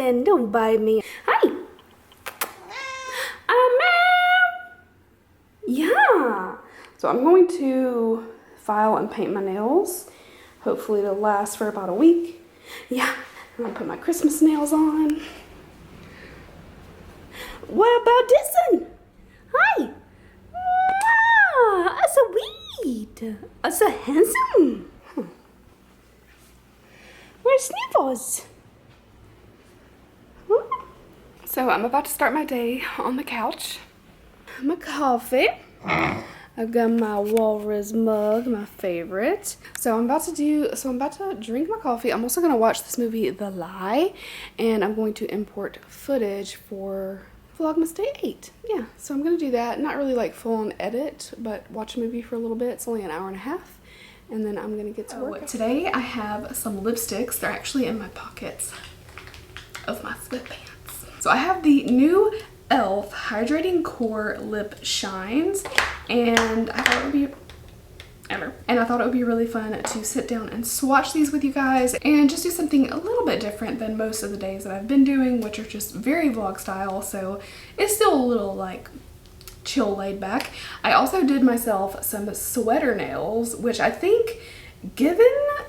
in. Don't bite me. Hi. Yeah. So I'm going to file and paint my nails. Hopefully it'll last for about a week. Yeah. I'm gonna put my Christmas nails on. What about this one? Hi. Mwah, so sweet. So handsome. Where's Sniffles? So I'm about to start my day on the couch. My coffee. I've got my walrus mug, my favorite. So I'm about to drink my coffee. I'm also gonna watch this movie, The Lie, and I'm going to import footage for Vlogmas Day 8. Yeah, so I'm gonna do that. Not really like full on edit, but watch a movie for a little bit. It's only an hour and a half, and then I'm gonna get to work. Today I have some lipsticks. They're actually in my pockets of my sweatpants. So I have the new e.l.f. Hydrating Core Lip Shines, and I thought it would be really fun to sit down and swatch these with you guys and just do something a little bit different than most of the days that I've been doing, which are just very vlog style. So it's still a little like chill, laid back. I also did myself some sweater nails, which I think, given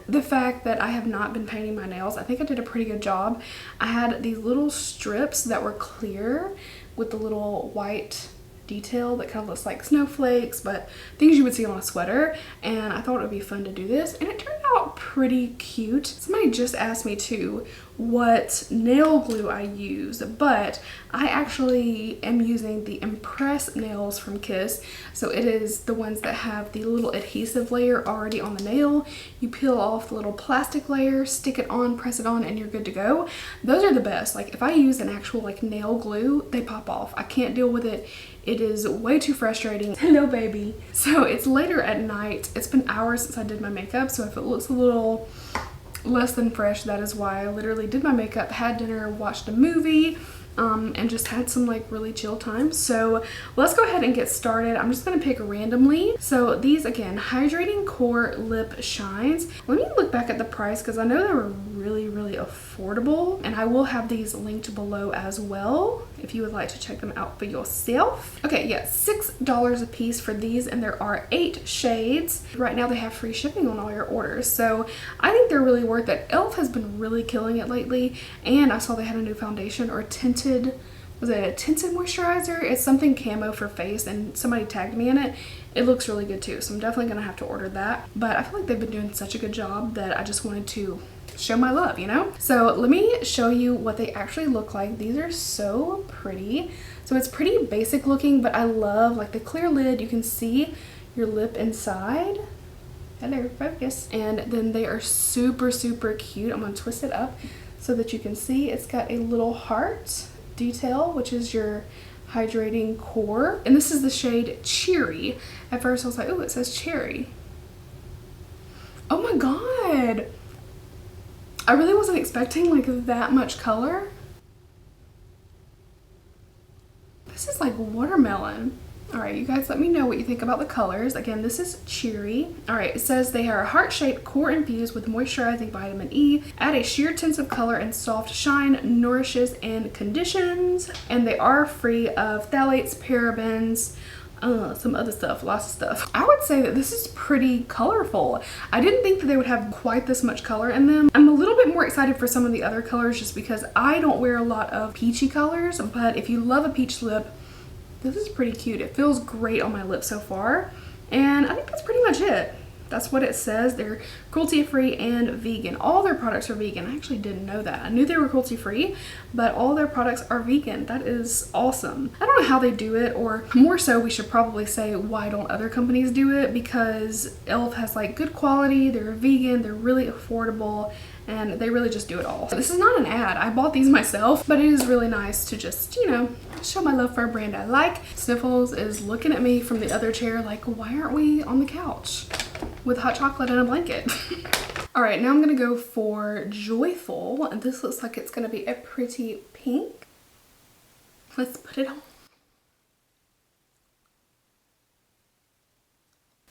the fact that I have not been painting my nails, I think I did a pretty good job. I had these little strips that were clear with the little white detail that kind of looks like snowflakes, but things you would see on a sweater, and I thought it would be fun to do this, and it turned out pretty cute. Somebody just asked me too what nail glue I use, but I actually am using the Impress nails from Kiss. So it is the ones that have the little adhesive layer already on the nail. You peel off the little plastic layer, stick it on, press it on, and you're good to go. Those are the best. Like if I use an actual like nail glue, they pop off. I can't deal with it. It is way too frustrating. Hello, baby. So it's later at night. It's been hours since I did my makeup, so if it looks a little less than fresh, that is why. I literally did my makeup, had dinner, watched a movie, and just had some like really chill time. So let's go ahead and get started. I'm just gonna pick randomly. So these, again, Hydrating Core Lip Shines. Let me look back at the price because I know they were really affordable, and I will have these linked below as well if you would like to check them out for yourself. Okay, yeah, $6 a piece for these, and there are 8 shades. Right now they have free shipping on all your orders, so I think they're really worth it. e.l.f. has been really killing it lately, and I saw they had a new foundation, or tinted, was it a tinted moisturizer? It's something camo for face, and somebody tagged me in it. It looks really good too, so I'm definitely gonna have to order that. But I feel like they've been doing such a good job that I just wanted to show my love, you know? So let me show you what they actually look like. These are so pretty. So it's pretty basic looking, but I love like the clear lid. You can see your lip inside. Hello, focus. And then they are super cute. I'm gonna twist it up so that you can see. It's got a little heart detail, which is your hydrating core. And this is the shade Cheery. At first I was like, oh, it says cherry. Oh my God. I really wasn't expecting like that much color. This is like watermelon. All right, you guys, let me know what you think about the colors. Again, this is Cheery. All right, it says they are a heart-shaped core infused with moisturizing vitamin E, add a sheer tints of color and soft shine, nourishes and conditions. And they are free of phthalates, parabens, some other stuff, lots of stuff. I would say that this is pretty colorful. I didn't think that they would have quite this much color in them. I'm a little bit more excited for some of the other colors just because I don't wear a lot of peachy colors, but if you love a peach lip, this is pretty cute. It feels great on my lips so far, and I think that's pretty much it. That's what it says. They're cruelty-free and vegan. All their products are vegan. I actually didn't know that. I knew they were cruelty-free, but all their products are vegan. That is awesome. I don't know how they do it, or more so, we should probably say, why don't other companies do it? Because e.l.f. has like good quality, they're vegan, they're really affordable, and they really just do it all. This is not an ad. I bought these myself, but it is really nice to just, you know, show my love for a brand I like. Sniffles is looking at me from the other chair like, why aren't we on the couch with hot chocolate and a blanket? All right, now I'm gonna go for Joyful, and this looks like it's gonna be a pretty pink. Let's put it on.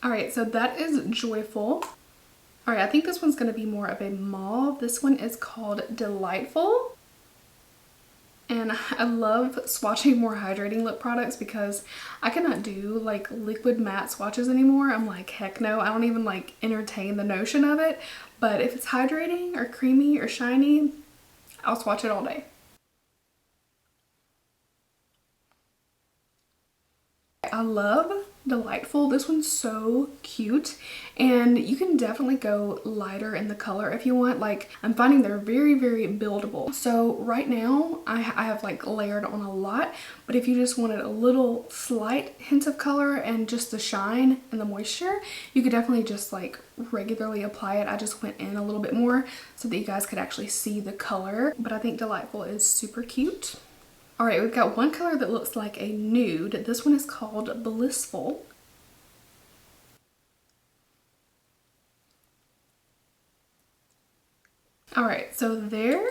All right, so that is Joyful. All right, I think this one's gonna be more of a mauve. This one is called Delightful. and I love swatching more hydrating lip products because I cannot do like liquid matte swatches anymore. I'm like, heck no, I don't even like entertain the notion of it. But if it's hydrating or creamy or shiny, I'll swatch it all day. I love Delightful. This one's so cute, and you can definitely go lighter in the color if you want. Like, I'm finding they're very, very buildable. So right now I have like layered on a lot, but if you just wanted a little slight hint of color and just the shine and the moisture, you could definitely just like regularly apply it. I just went in a little bit more so that you guys could actually see the color, but I think Delightful is super cute. All right, we've got one color that looks like a nude. This one is called Blissful. All right, so there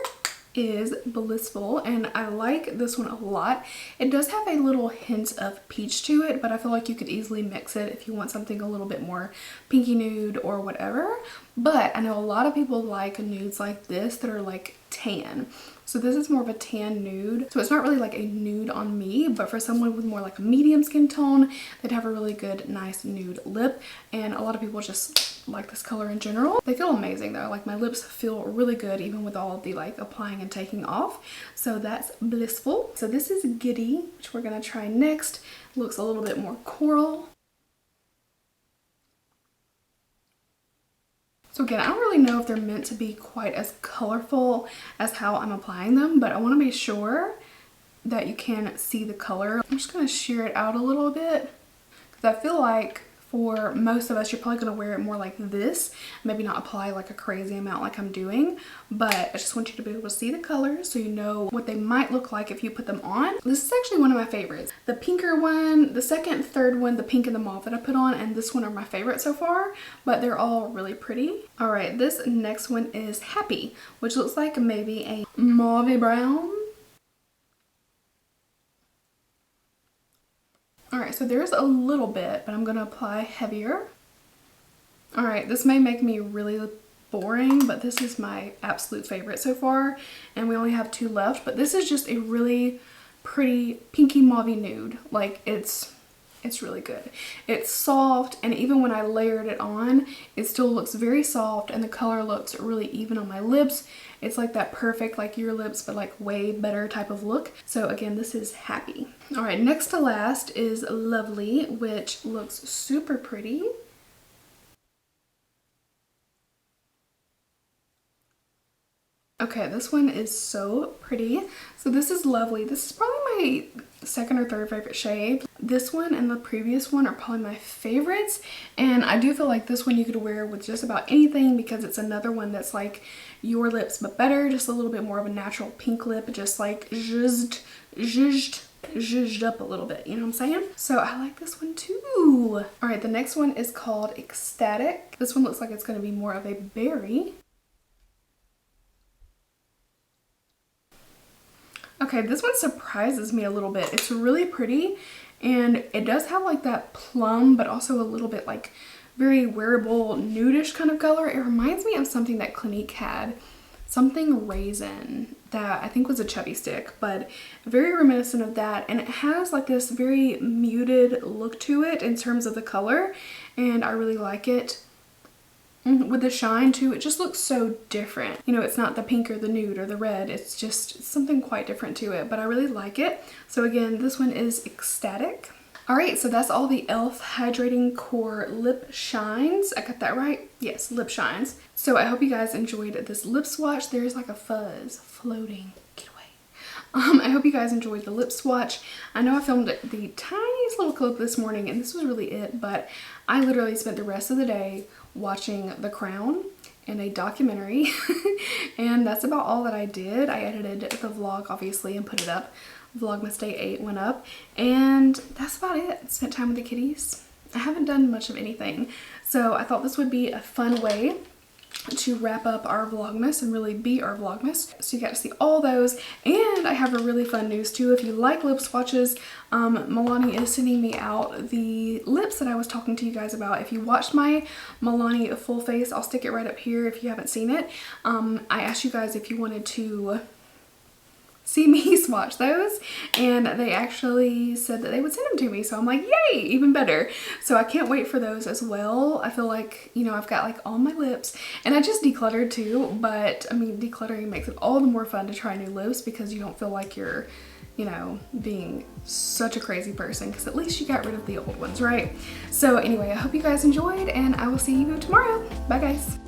is Blissful, and I like this one a lot. It does have a little hint of peach to it, but I feel like you could easily mix it if you want something a little bit more pinky nude or whatever. But I know a lot of people like nudes like this that are like tan. So this is more of a tan nude. So it's not really like a nude on me, but for someone with more like a medium skin tone, they'd have a really good, nice nude lip. And a lot of people just like this color in general. They feel amazing though. Like, my lips feel really good even with all of the like applying and taking off. So that's Blissful. So this is Giddy, which we're gonna try next. Looks a little bit more coral. So again, I don't really know if they're meant to be quite as colorful as how I'm applying them, but I want to be sure that you can see the color. I'm just going to sheer it out a little bit because I feel like for most of us, you're probably going to wear it more like this. Maybe not apply like a crazy amount like I'm doing, but I just want you to be able to see the colors so you know what they might look like if you put them on. This is actually one of my favorites. The pinker one, the second, third one, the pink and the mauve that I put on, and this one are my favorite so far, but they're all really pretty. All right, this next one is Happy, which looks like maybe a mauve brown. Alright, so there's a little bit, but I'm going to apply heavier. Alright, this may make me really boring, but this is my absolute favorite so far, and we only have 2 left, but this is just a really pretty pinky mauve nude. Like, it's really good. It's soft, and even when I layered it on, it still looks very soft, and the color looks really even on my lips. It's like that perfect, like your lips, but like way better type of look. So again, this is Happy. All right, next to last is Lovely, which looks super pretty. Okay, this one is so pretty. So this is Lovely. This is probably my second or third favorite shade. This one and the previous one are probably my favorites, and I do feel like this one you could wear with just about anything because it's another one that's like your lips but better, just a little bit more of a natural pink lip, just like zhuzhed up a little bit, you know what I'm saying? So I like this one too. All right, the next one is called Ecstatic. This one looks like it's going to be more of a berry. Okay, this one surprises me a little bit. It's really pretty, and it does have like that plum, but also a little bit like very wearable nudish kind of color. It reminds me of something that Clinique had, something raisin, that I think was a chubby stick, but very reminiscent of that. And it has like this very muted look to it in terms of the color, and I really like it. With the shine too, it just looks so different. You know, it's not the pink or the nude or the red, it's just something quite different to it, but I really like it. So again, this one is Ecstatic. All right, so that's all the e.l.f. Hydrating Core Lip Shines. I got that right? Yes, lip shines. So I hope you guys enjoyed this lip swatch. There's like a fuzz floating. Get away. I hope you guys enjoyed the lip swatch. I know I filmed the tiniest little clip this morning, and this was really it, but I literally spent the rest of the day watching The Crown and a documentary, and that's about all that I did. I edited the vlog obviously and put it up. Vlogmas Day 8 went up, and that's about it. Spent time with the kitties. I haven't done much of anything, so I thought this would be a fun way to wrap up our Vlogmas and really be our Vlogmas. So you got to see all those, and I have a really fun news too. If you like lip swatches, Milani is sending me out the lips that I was talking to you guys about. If you watched my Milani full face, I'll stick it right up here if you haven't seen it. I asked you guys if you wanted to see me swatch those, and they actually said that they would send them to me, so I'm like, yay, even better. So I can't wait for those as well. I feel like, you know, I've got like all my lips, and I just decluttered too, but I mean, decluttering makes it all the more fun to try new lips because you don't feel like you're, you know, being such a crazy person, because at least you got rid of the old ones, right? So anyway, I hope you guys enjoyed, and I will see you tomorrow. Bye guys.